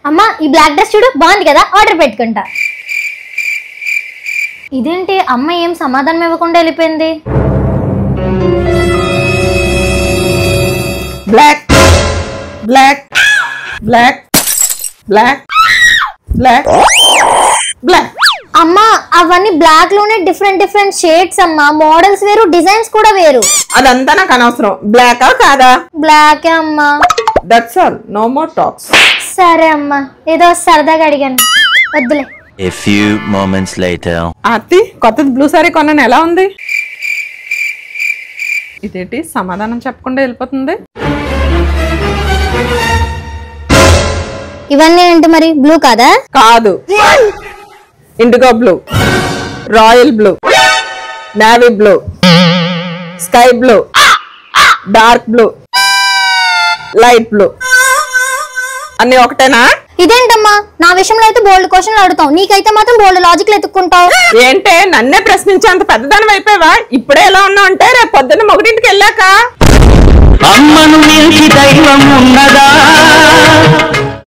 అమ్మా ఈ black dress చూడు బాగుంది కదా, ఆర్డర్ పెట్టుకుంటా. ఇదేంటి అమ్మ ఏం సమాధానం ఇవ్వకుండా వెళ్ళిపోయింది? Black black black black black black. అమ్మా అవన్నీ బ్లాక్ లోనే డిఫరెంట్ డిఫరెంట్ షేడ్స్ అమ్మా, మోడల్స్ వేరు, డిజైన్స్ కూడా వేరు. అదంతా నాకు అనవసరం. బ్లాకా కాదా? బ్లాకే అమ్మా. That's all, no more talks. సరే అమ్మా, ఏదో సరదాగా అడిగాను, వద్దులే. A few moments later. Aarti, కొత్తది బ్లూ సారీ కొన్నాను, ఎలా ఉంది? ఇదేంటి సమాధానం చెప్పకుండా వెళ్ళిపోతుంది? ఇవన్నీ ఏంటి మరి, బ్లూ కాదా? కాదు, IndiGo blue, royal blue, navy blue, sky blue, dark blue, light blue. అన్ని ఒకటేనా? ఇదేంటమ్మా నా విషయంలో అయితే బోల్డ్ క్వశ్చన్లు అడుగుతావు, నీకైతే మాత్రం బోల్డ్ లాజిక్లు ఎత్తుక్కుంటావు. ఏంటే నన్నే ప్రశ్నించేంత పెద్దదానం అయిపోయావా? ఇప్పుడే ఎలా ఉన్నావు అంటే రేపు పొద్దున్న మొగటింటికి వెళ్ళాక అమ్మను మించి దైవం ఉన్నదా?